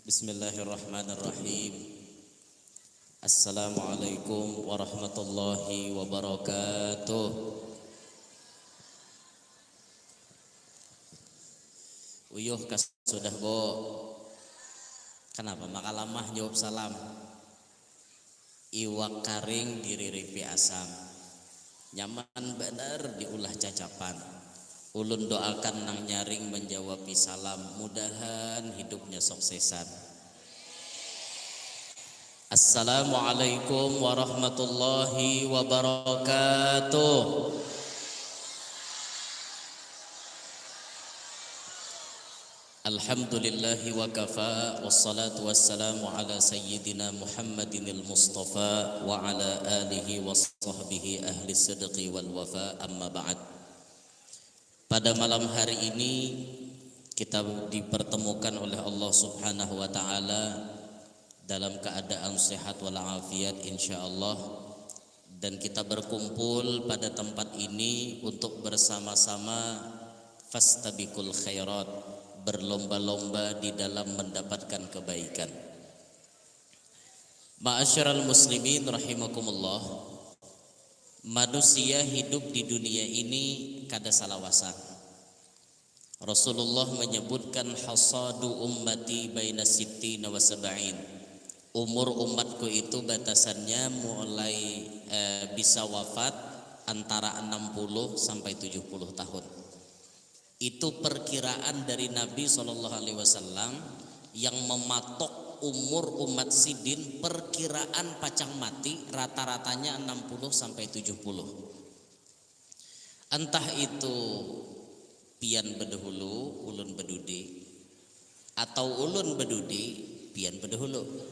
Bismillahirrahmanirrahim. Assalamualaikum warahmatullahi wabarakatuh. Uyuh sudah bo. Kenapa maka lamah jawab salam? Iwak karing diriripi asam. Nyaman benar diulah cacapan. Ulun doakan nang nyaring menjawabi salam, mudahan hidupnya suksesan. Assalamualaikum warahmatullahi wabarakatuh. Alhamdulillahi wa kafa, wassalatu wassalamu ala sayyidina Muhammadinil Mustafa wa ala alihi wa sahbihi ahli sidqi wal wafa, amma ba'd. Pada malam hari ini kita dipertemukan oleh Allah Subhanahu wa taala dalam keadaan sehat walafiat insyaallah, dan kita berkumpul pada tempat ini untuk bersama-sama fastabiqul khairat, berlomba-lomba di dalam mendapatkan kebaikan. Ma'asyiral muslimin rahimakumullah. Manusia hidup di dunia ini kada salawasan. Rasulullah menyebutkan hasadu ummati baina sittina wa sab'in. Umur umatku itu batasannya mulai bisa wafat antara 60 sampai 70 tahun. Itu perkiraan dari Nabi SAW yang mematok umur umat sidin, perkiraan pacang mati rata-ratanya 60 sampai 70. Entah itu pian bedahulu ulun bedudi atau ulun bedudi pian bedahulu,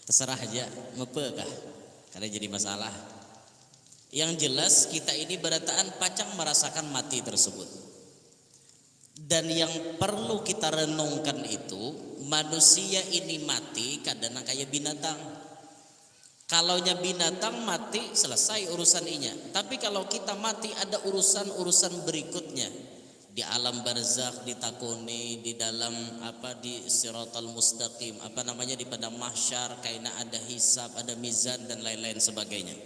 terserah aja mepekah, karena jadi masalah. Yang jelas kita ini berataan pacang merasakan mati tersebut. Dan yang perlu kita renungkan itu, manusia ini mati kadang kayak binatang. Kalaunya binatang mati selesai urusannya. Tapi kalau kita mati ada urusan-urusan berikutnya. Di alam barzakh ditakuni, di dalam di siratal mustaqim, di padang mahsyar, kaina ada hisab, ada mizan dan lain-lain sebagainya.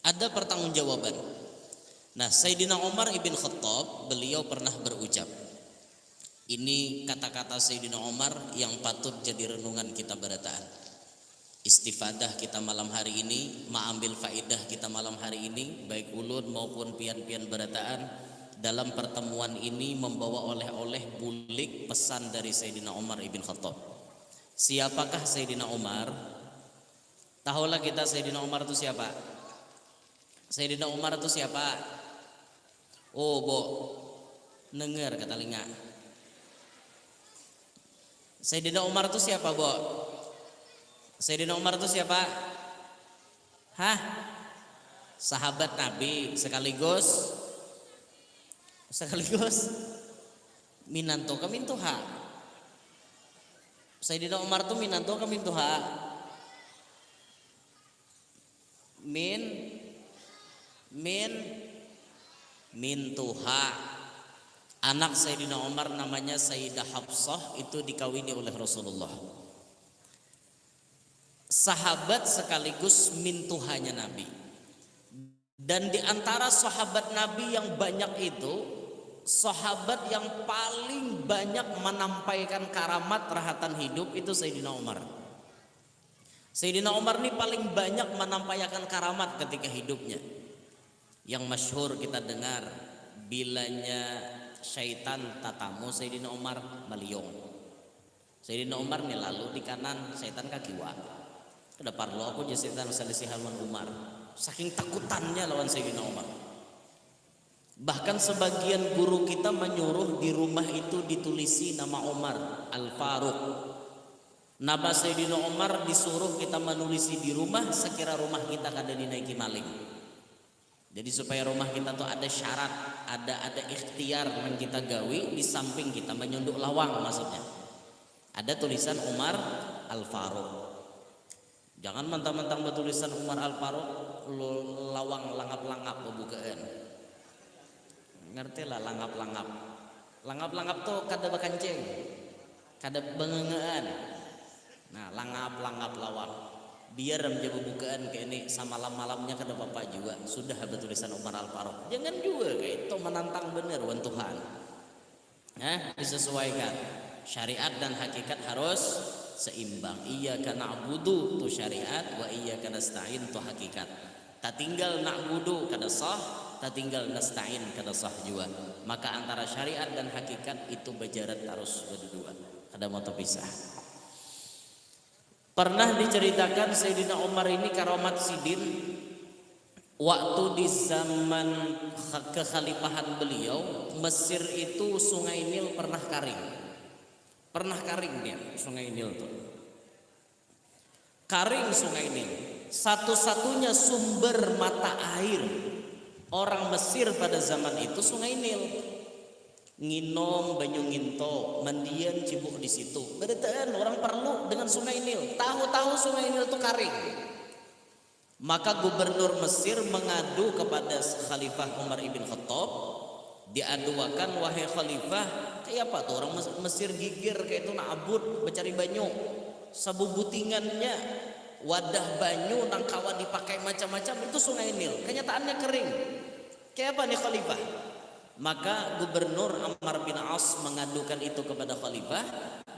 Ada pertanggungjawaban. Nah, Sayyidina Umar ibn Khattab beliau pernah berucap. Ini kata-kata Sayyidina Umar yang patut jadi renungan kita berataan. Istifadah kita malam hari ini, mengambil faidah kita malam hari ini, baik ulun maupun pian-pian berataan dalam pertemuan ini membawa oleh-oleh bulik pesan dari Sayyidina Umar ibn Khattab. Siapakah Sayyidina Umar? Tahulah kita Sayyidina Umar itu siapa? Sayyidina Umar itu siapa? Oh, bo, dengar kata telinga. Sayyidina Umar itu siapa, Bo? Sayyidina Umar itu siapa? Hah? Sahabat Nabi sekaligus minanto kamintuha. Sayyidina Umar itu minanto kamintuha. Mintuha. Anak Sayyidina Umar namanya Sayyidah Hafsah, itu dikawini oleh Rasulullah. Sahabat sekaligus mintuhanya Nabi. Dan di antara sahabat Nabi yang banyak itu, sahabat yang paling banyak menampaikan karamat rahatan hidup itu Sayyidina Umar. Sayyidina Umar ini paling banyak menampaikan karamat ketika hidupnya. Yang masyhur kita dengar, bilanya syaitan tatamu Sayyidina Umar maliong. Sayyidina Umar nih lalu di kanan, syaitan kakiwa. Kada parlo aku jadi syaitan salisihan lawan Umar. Saking takutannya lawan Sayyidina Umar. Bahkan sebagian guru kita menyuruh di rumah itu ditulisi nama Umar Al-Faruq. Nama Sayyidina Umar disuruh kita menulisi di rumah sekira rumah kita kada dinaiki maling. Jadi supaya rumah kita tuh ada syarat, ada ikhtiar yang kita gawi, di samping kita menyunduk lawang maksudnya. Ada tulisan Umar Al-Faruq. Jangan mentang-mentang bertulisan Umar Al-Faruq lawang langap-langap pembukaan. Ngerti lah langap-langap. Langap-langap tuh kada bakancing. kada bengengean. Nah, langap-langap lawak. Biar menjadi bukaan kayak ini sama malam-malamnya kada apa juga. Sudah ada tulisan Umar Al-Faruq. Jangan juga kayak itu menantang bener wan Tuhan. Disesuaikan. Syariat dan hakikat harus seimbang. Iyyaka na'budu tu syariat, wa iyyaka nasta'in tu hakikat. Tak tinggal na'budu kada sah, tak tinggal nasta'in kada sah juga. Maka antara syariat dan hakikat itu berjarak harus berdua. Kada mau terpisah. Pernah diceritakan Sayyidina Umar ini karamat sidin waktu di zaman kekhalifahan beliau, Mesir itu Sungai Nil pernah kering. Pernah kering dia Sungai Nil tuh. Kering Sungai Nil. Satu-satunya sumber mata air orang Mesir pada zaman itu Sungai Nil. Nginom banyu nginto, mandian cibuk di situ. Berarti orang perlu dengan Sungai Nil. Tahu-tahu Sungai Nil itu kering. Maka gubernur Mesir mengadu kepada Khalifah Umar ibn Khattab. Diaduakan, wahai Khalifah, kayak apa tuh orang Mesir gigir kayak itu nak abut mencari banyu. Sabubutingannya wadah banyu nang kawan dipakai macam-macam itu Sungai Nil. Kenyataannya kering. Kayak apa nih Khalifah? Maka gubernur Ammar bin As mengadukan itu kepada Khalifah.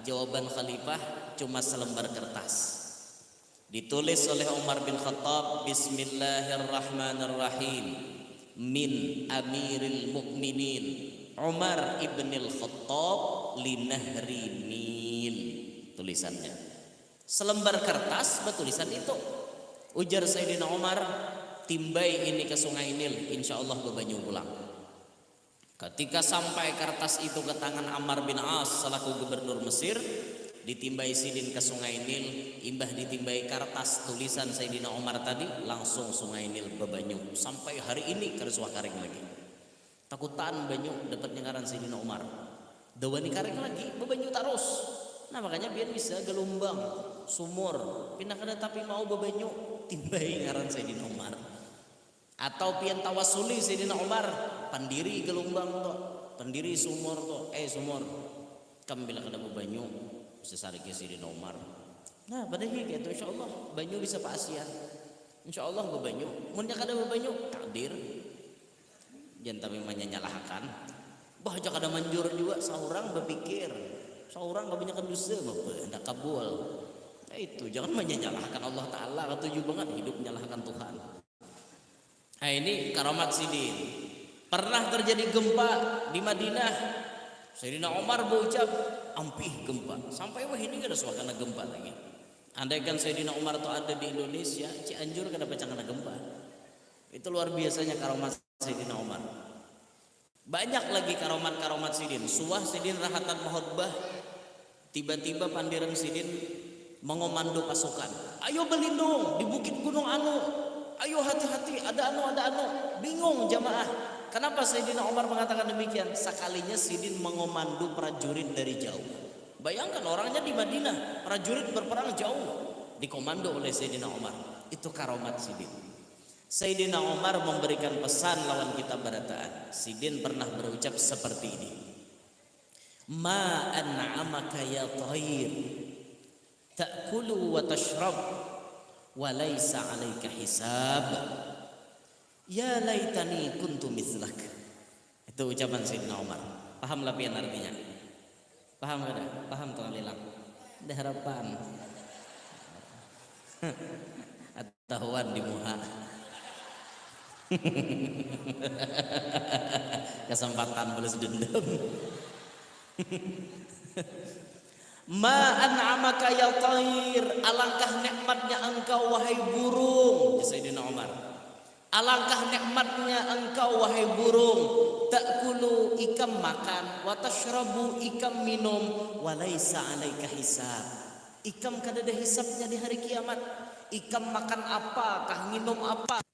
Jawaban Khalifah cuma selembar kertas. Ditulis oleh Umar bin Khattab, Bismillahirrahmanirrahim, min Amiril Mukminin Umar ibn Khattab li Nahri Nil. Tulisannya selembar kertas bertulisan itu. Ujar Sayyidina Umar, timbai ini ke Sungai Nil, insya Allah bebanyu pulang. Ketika sampai kertas itu ke tangan Ammar bin As selaku gubernur Mesir, ditimbai sidin ke Sungai Nil, imbah ditimbai kertas tulisan Sayyidina Umar tadi, langsung Sungai Nil bebanyu. Sampai hari ini kerusuh karing lagi. Takutan banyu dapat nyengaran Sayyidina Umar. Dawani karing lagi, bebanyu terus. Nah makanya biar bisa gelombang, sumur, pindah kada tapi mau bebanyu, timbai ngaran Sayyidina Umar. Atau pian tawasuli Sayyidina Umar, pandiri gelombang to, pandiri sumur to, sumur. Kam bila kada bebanyu, bisa sarike Sayyidina Umar. Nah, pada higa itu insyaallah banyu bisa paasian. Insyaallah bebanyu. Mun nya kada bebanyu, takdir. Jangan tapi menyalahkan. Bah aja kada manjur juga saurang berpikir. Saurang gak banyak dosa apa hendak kabul. Nah, itu jangan menyalahkan Allah taala, ketujuh banget hidup menyalahkan Tuhan. Nah ini karamat sidin. Pernah terjadi gempa di Madinah. Sayyidina Umar berucap, ampih gempa. Sampai wah ini ada suasana gempa lagi. Andaikan Sayyidina Umar itu ada di Indonesia, Cianjur kada pecah kena gempa. Itu luar biasanya karamat Sayyidina Umar. Banyak lagi karamat sidin. Suah sidin rahatan mahutbah. Tiba-tiba pandiran sidin mengomando pasukan. Ayo berlindung di bukit gunung anu. Ayo hati-hati, ada anu. Bingung jamaah. Kenapa Sayyidina Umar mengatakan demikian? Sekalinya sidin mengomando prajurit dari jauh. Bayangkan orangnya di Madinah, prajurit berperang jauh, dikomando oleh Sayyidina Umar. Itu karamat sidin. Sayyidina Umar memberikan pesan lawan kita barataan. Sidin pernah berucap seperti ini. Ma an'amaka ya thair, ta'kulu wa tashrab, walaysa 'alaika hisab, ya laitani kuntu mithlak. Itu ucapan Sayyidina Umar. Paham lah pian artinya? Paham kada? Paham tuh alilang. Ada harapan. Atahuan di muha. Kesempatan balas dendam. Ma an'amaka ya thair, alangkah nikmatnya engkau wahai burung. Sayyidina Umar, alangkah nikmatnya engkau wahai burung. Ta'kulu ikam makan, wa tashrabu ikam minum, wa laisa 'alaika hisab. Ikam kada ada hisabnya di hari kiamat. Ikam makan apa, kah minum apa.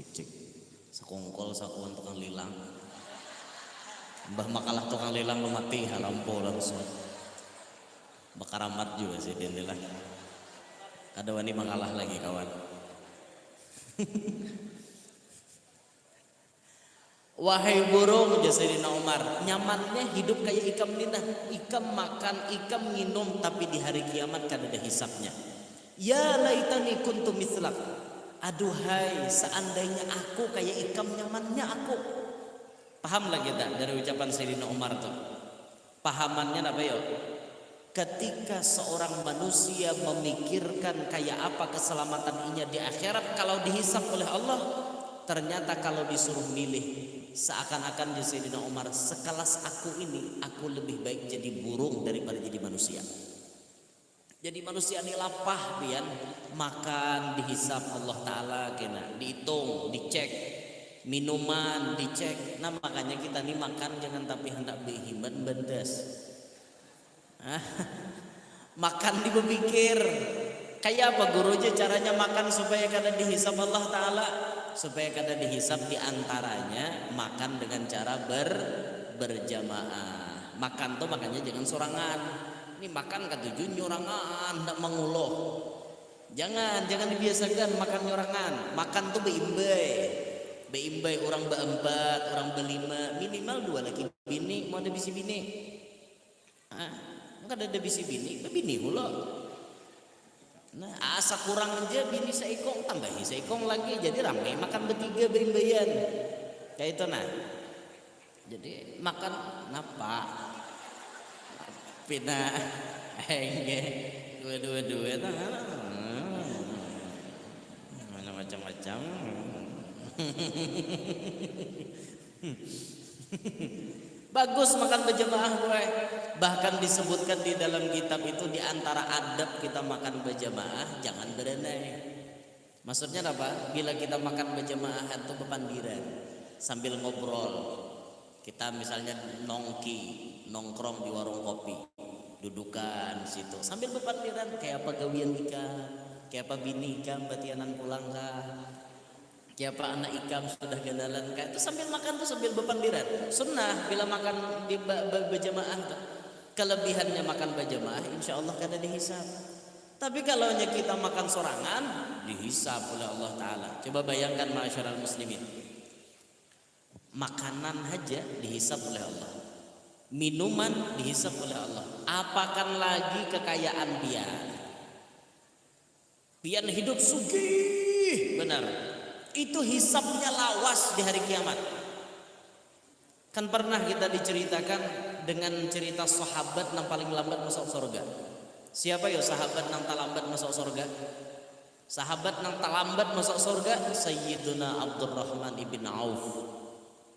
cek sakongkol sakuan tukang lilang mbah makalah tukang lilang lu mati halampo langsung bakaramat juga sih dia lah kada wani makalah lagi kawan. Wahai burung, jasa Sayyidina Umar, nyamannya hidup kayak ikam nina, ikam makan, ikam minum, tapi di hari kiamat kan ada hisapnya. Ya laitani kuntu mislak. Aduhai, seandainya aku kayak ikam, nyamannya aku. Paham lagi tak dari ucapan Sayyidina Umar tuh? Pahamannya apa yo? Ketika seorang manusia memikirkan kayak apa keselamatan inya di akhirat kalau dihisap oleh Allah, ternyata kalau disuruh milih seakan-akan Sayyidina Umar, sekelas aku ini aku lebih baik jadi burung daripada jadi manusia. Jadi manusia ini lapah pian, makan dihisap Allah Ta'ala kena dihitung, dicek, minuman dicek. Nah makanya kita nih makan jangan tapi hendak behiman bendes. Makan dipikir kayak apa gurunya caranya makan supaya kada dihisap Allah Ta'ala, supaya kada dihisap diantaranya makan dengan cara berjamaah. Makan tuh makanya jangan sorangan. Ini makan katujuan nyorangan, ndak menguloh. Jangan dibiasakan makan nyorangan. Makan tuh beimbai orang beempat, orang berlima, minimal 2 lagi bini, mau ada bisi bini. Enggak ada bisi bini, bini hula. Nah, asa kurang aja bini seikong, tambahi seikong lagi, jadi ramai makan bertiga berimbayan. Kayak itu nah. Jadi makan napa? Pina henge dua mana macam-macam. Bagus makan berjamaah gue. Bahkan disebutkan di dalam kitab itu di antara adab kita makan berjamaah jangan berenai. Maksudnya apa? Bila kita makan berjamaah itu bepandiran sambil ngobrol. Kita misalnya nongkrong di warung kopi, dudukan situ sambil bepandiran kayak apa gawian ikam, kayak apa bini ikam batianan pulang kah, kayak apa anak ikam sudah gandalan kah, itu sambil makan tuh sambil bepandiran. Sunnah bila makan di berjamaah tuh. Kelebihannya makan berjamaah insya Allah kada dihisab. Tapi kalau hanya kita makan sorangan dihisab oleh Allah Ta'ala. Coba bayangkan masyarakat muslimin, makanan aja dihisab oleh Allah, minuman dihisab oleh Allah, apakan lagi kekayaan pian hidup sugih benar, itu hisabnya lawas di hari kiamat. Kan pernah kita diceritakan dengan cerita sahabat yang paling lambat masuk surga. Siapa ya sahabat yang terlambat masuk surga? Sahabat yang terlambat masuk surga Sayyiduna Abdurrahman ibn Auf.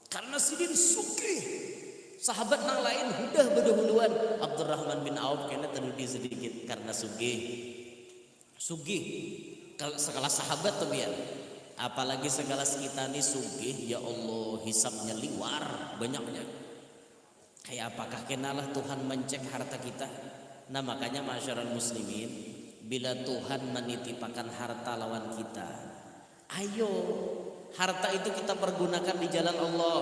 Karena sidin sugih. Sahabat yang lain udah berdahuluan. Abdurrahman bin Auf kena terudi sedikit karena sugih. Sekelas sahabat tuh biar. Apalagi sekelas kita nih sugih, ya Allah hisabnya liwar banyaknya. Kayak apakah kenalah Tuhan mencek harta kita? Nah makanya masyarakat muslimin, bila Tuhan menitipkan harta lawan kita, ayo harta itu kita pergunakan di jalan Allah.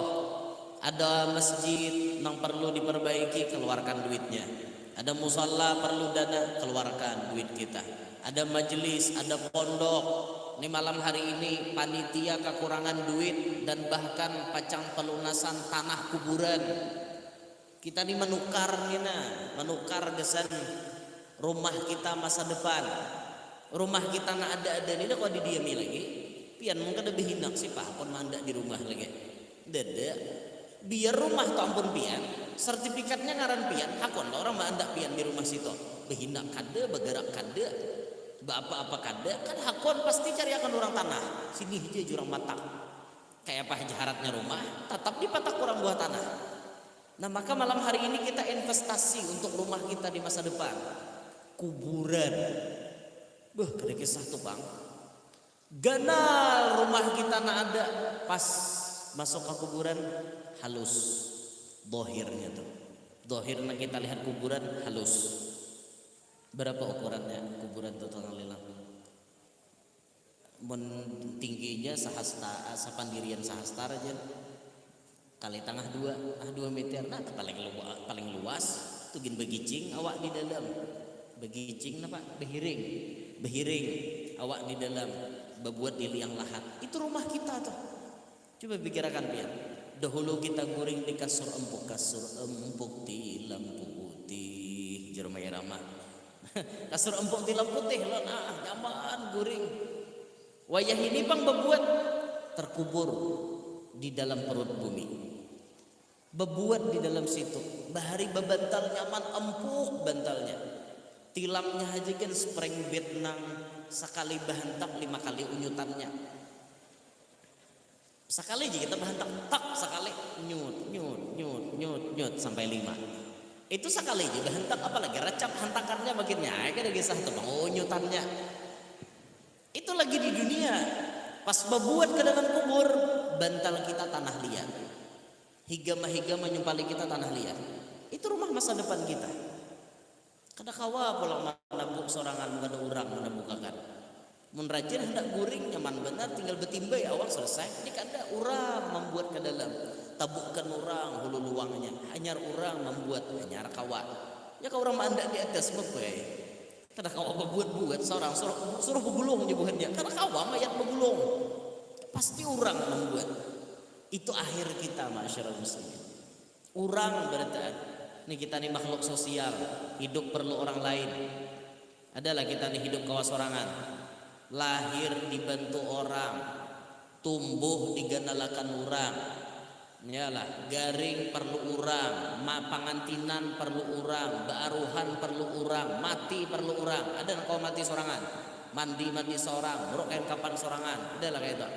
Ada masjid yang perlu diperbaiki, keluarkan duitnya. Ada musalla perlu dana, keluarkan duit kita. Ada majelis, ada pondok. Ini malam hari ini panitia kekurangan duit dan bahkan pacang pelunasan tanah kuburan. Kita ini menukar gesan rumah kita masa depan. Rumah kita nak ada ini kok didiami lagi. Pian mungkin lebih hinak sih pak pun mandak di rumah lagi. Dede biar rumah tu ampun pian, sertifikatnya ngaran pian, hakon orang mandak pian di rumah situ. Behinak kade, bergerak kade, apa kade, kan hakon pasti cari akan orang tanah. Sini aja jurang matak. Kayak apa jaharatnya rumah, tetap dipatak orang buah tanah. Nah maka malam hari ini kita investasi untuk rumah kita di masa depan. Kuburan. Kada kisah tuh bang. Ganal rumah kita nak ada. Pas masuk ke kuburan halus. Dohirnya tuh. Dohirnya kita lihat kuburan halus. Berapa ukurannya kuburan tuh tengah lilang? mun tingginya sahasta sapandirian sahastar aja kali tengah 2 meter. Nah paling luas tuh gin begicing awak di dalam begicing apa behiring awak di dalam berbuat di liang lahat. Itu rumah kita tuh. Coba pikirkan biar dahulu kita guring di kasur empuk di lampu putih jerumai ramah. Kasur empuk di lampu putih lo nah nyaman guring. Wayah ini bang berbuat terkubur di dalam perut bumi, berbuat di dalam situ. Bahari bebantal nyaman empuk bantalnya. Tilamnya aja kan spring bed nang sekali bahantak 5 kali unyutannya. Sekali aja kita bahantak tak sekali nyut sampai 5. Itu sekali aja bahantak apalagi recap hantakannya bagiannya kayak kisah tuh bang unyutannya. Itu lagi di dunia. Pas berbuat ke dalam kubur, bantal kita tanah liat. Higama nyumpali kita tanah liat. Itu rumah masa depan kita. Kada kawa pulang menabuk sorangan kada urang menabukakan. Mun rajin hendak guring nyaman benar tinggal betimbai awal selesai. Ini kada urang membuat ke dalam. Tabukkan urang hulu luangnya. Hanyar urang membuat hanyar kawa. Ya kau orang mandak di atas mepe. Kada kawa buat seorang suruh begulung nyebuhannya. Kada kawa mayat begulung. Pasti orang membuat. Itu akhir kita masyarakat muslimin. Orang berarti ini kita nih makhluk sosial, hidup perlu orang lain. Adalah kita nih hidup kawas sorangan. Lahir dibantu orang, tumbuh diganalakan orang. Yalah, garing perlu urang, pangantinan perlu urang, baaruhan perlu urang, mati perlu urang. Ada kau mati sorangan, mandi seorang, buruk kain kapan sorangan. Ada lah kayak itu.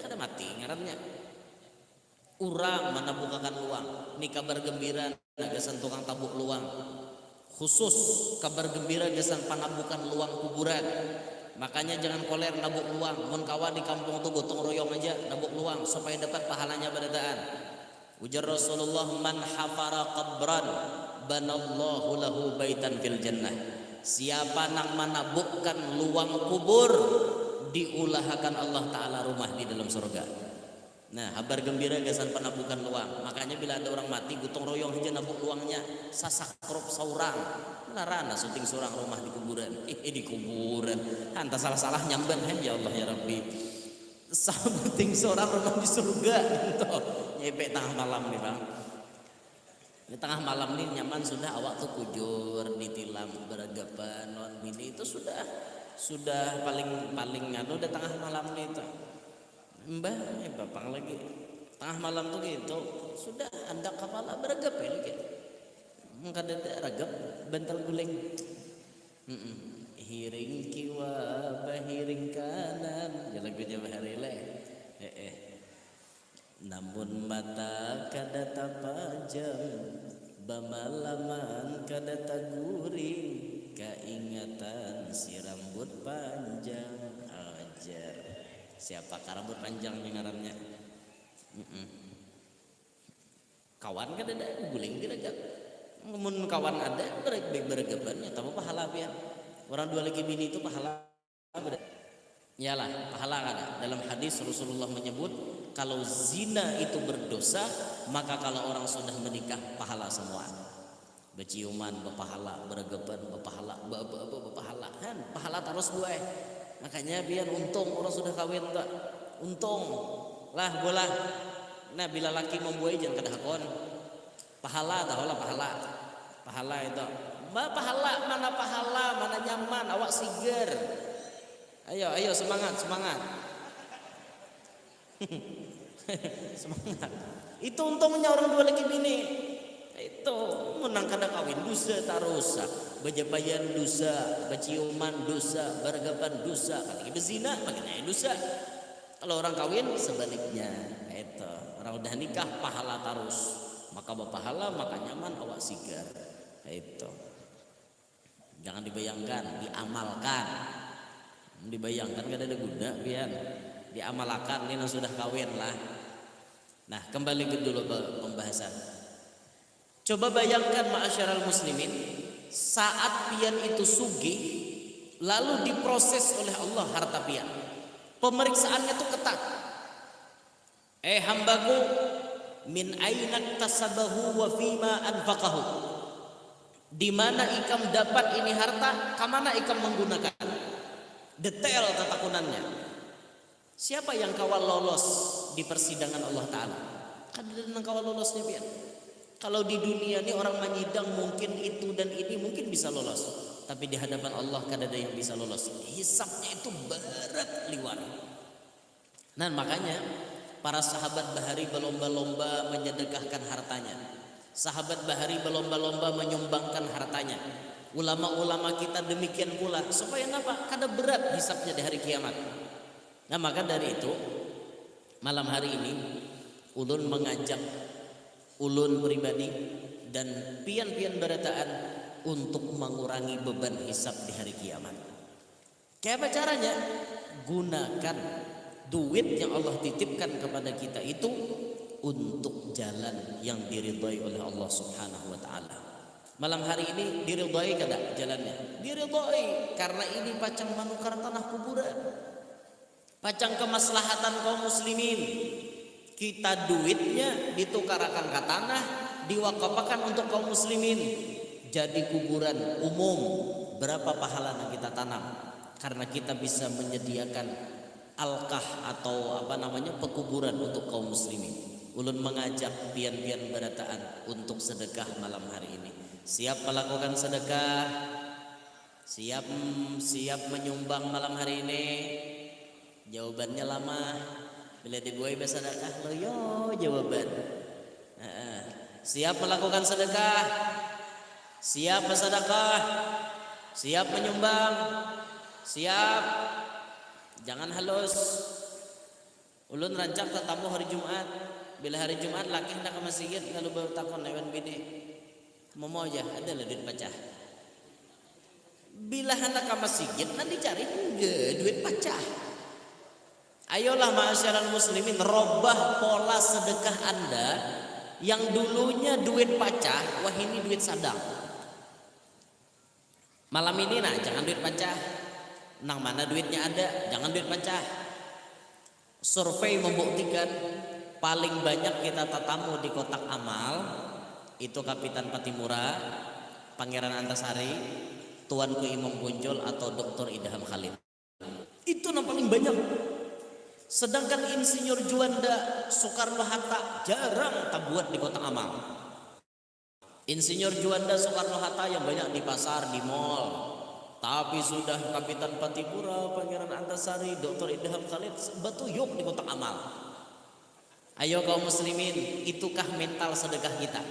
Ada mati ngarannya. Urang menabukakan luang. Ini kabar gembira nagasan tukang tabuk luang. Khusus kabar gembira gasan panabukan luang kuburan. Makanya jangan koler nabuk luang. Mun kawan di kampung tuh gotong royong aja nabuk luang supaya dapat pahalanya berdaan. Ujar Rasulullah man hafara qabran banallahu lahu baitan fil jannah. Siapa nang menabukkan luang kubur diulahkan Allah Ta'ala rumah di dalam surga. Nah kabar gembira gasan penabukan luang. Makanya bila ada orang mati gotong royong aja nabuk luangnya. Sasakrop saurang larana syuting seorang rumah di kuburan. Di kuburan anta salah nyamban ya Allah ya Rabbi. Syuting seorang rumah di surga gitu. Nyepek tengah malam nih bang. Di tengah malam nih nyaman sudah awak tuh kujur ditilam beragapan non bini itu sudah paling anu udah tengah malam nih itu. Mbah bapak lagi tengah malam tuh gitu sudah anda kepala beragap ini gitu. Mungkin ada ragap bantal guling. Hiring kiwa bahiring kanan ya lagunya baharile. Namun mata kada tapajam bamalaman kada taguring keingatan si rambut panjang ajar. Siapakah rambut panjang dengarannya? Kawan kada ada guling diragap. Mun kawan ada baik beragapannya tapi pahala pian. Orang dua lagi bini itu pahala beda. Iyalah, pahala ada. Dalam hadis Rasulullah menyebut kalau zina itu berdosa, maka kalau orang sudah menikah pahala semua. Berciuman berpahala, beragapan berpahala, berpahala. Pahala terus gue. Makanya biar untung orang sudah kawin tak. Untung lah bola. Nah bila laki membuai jangan kada hakon. Pahala tahu lah pahala itu pahala mana nyaman awak siger. Ayo semangat semangat. Itu untungnya orang dua lagi bini itu menang kada kawin dosa tarusa bajabayan dosa baciuman dosa beragapan dosa lagi berzina bagaimana dosa. Kalau orang kawin sebaliknya itu orang udah nikah pahala tarus. Maka berpahala maka nyaman awak sigar itu jangan dibayangkan dibayangkan gak ada guna biar diamalkan ini sudah kawin lah. Nah kembali ke dulu pembahasan. Coba bayangkan ma'asyiral muslimin saat pian itu sugih lalu diproses oleh Allah harta pian. Pemeriksaannya itu ketat. Hambaku, min aina tasabahu wa fima anfaqahu. Di mana ikam dapat ini harta, kemana ikam menggunakan? Detail tatakunannya. Siapa yang kawal lolos di persidangan Allah Ta'ala? Kan ada kawal lolosnya pian. Kalau di dunia ini orang menyidang mungkin itu dan ini mungkin bisa lolos, tapi di hadapan Allah kan ada yang bisa lolos. Hisabnya itu berat liwar. Nah makanya para sahabat Bahari berlomba-lomba menyedekahkan hartanya. Sahabat Bahari berlomba-lomba menyumbangkan hartanya. Ulama-ulama kita demikian pula. Supaya apa? Karena berat hisabnya di hari kiamat. Nah maka dari itu malam hari ini ulun mengajak ulun pribadi dan pian-pian berataan untuk mengurangi beban hisab di hari kiamat. Kayak apa caranya? Gunakan duit yang Allah titipkan kepada kita itu untuk jalan yang diridhai oleh Allah Subhanahu wa taala. Malam hari ini diridhai kada jalannya? Diridhai karena ini pacang manukar tanah kuburan. Pacang kemaslahatan kaum muslimin. Kita duitnya ditukarakan ke tanah, diwakafkan untuk kaum muslimin. Jadi kuburan umum. Berapa pahala yang kita tanam? Karena kita bisa menyediakan alkah atau pekuburan untuk kaum muslimin. Ulun mengajak pian-pian berataan untuk sedekah malam hari ini. Siap melakukan sedekah? Siap menyumbang malam hari ini? Jawabannya lama. Bila dibuai bersedekah, loyo jawaban. Siap melakukan sedekah? Siap bersedekah? Siap menyumbang? Siap? Jangan halus. Ulun rancak tetamu hari Jumat. Bila hari Jumat laki hendak ke masjid, kalau baru takon lewat bini, mau aja ada lah duit pacah. Bila hendak ke masjid nanti cari enggak duit pacah. Ayolah ma'asyiral muslimin, robah pola sedekah Anda yang dulunya duit pacah, wah ini duit sadang. Malam ini jangan duit pacah. Nang mana duitnya ada, jangan duit pacah. Survei membuktikan paling banyak kita tatamu di kotak amal itu Kapitan Patimura, Pangeran Antasari, Tuanku Imam Bonjol atau Dr. Idham Khalid. Itu yang paling banyak. Sedangkan Insinyur Juanda, Soekarno-Hatta jarang tabuat di kotak amal. Insinyur Juanda, Soekarno-Hatta yang banyak di pasar, di mall. Tapi sudah Kapitan Patimura, Pangeran Antasari, Dr. Idham Khalid batuyuk di kotak amal. Ayo kaum muslimin, itukah mental sedekah kita?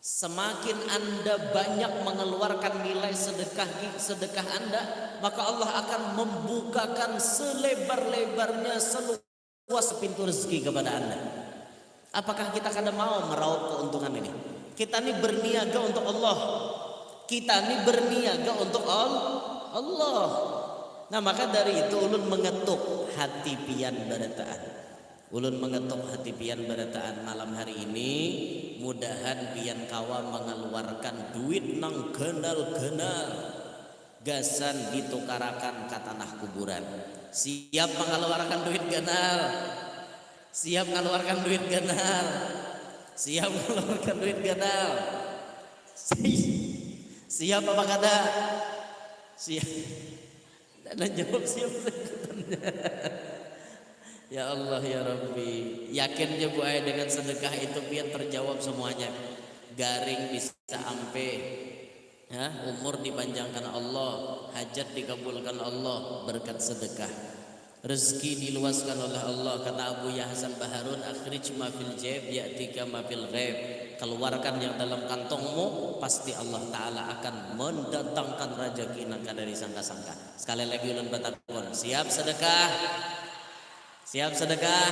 Semakin Anda banyak mengeluarkan nilai sedekah Anda, maka Allah akan membukakan selebar-lebarnya seluas pintu rezeki kepada Anda. Apakah kita kadang mau meraup keuntungan ini? Kita ini berniaga untuk Allah. Kita ini berniaga untuk Allah. Nah maka dari itu ulun mengetuk hati pian berataan. Ulun mengetuk hati pian berataan malam hari ini. Mudahan pian kawa mengeluarkan duit nang genal-genal. Gasan ditukarakan ke tanah kuburan. Siap mengeluarkan duit genal? Siap mengeluarkan duit genal? Siap mengeluarkan duit genal? Siap apa kata? Siap. Dan jawab siap. Ya Allah ya Rabbi, yakin je Bu Ay dengan sedekah itu biar terjawab semuanya. Garing bisa ampe, ya, umur dipanjangkan Allah, hajat dikabulkan Allah berkat sedekah. Rezeki diluaskan oleh Allah. Kata Abu Hasan Baharun, akhrij ma fil jaib ya'tika ma fil ghaib. Keluarkan yang dalam kantongmu, pasti Allah Ta'ala akan mendatangkan rezeki nangka dari sangka-sangka. Sekali lagi ulun batakun, siap sedekah? Siap sedekah?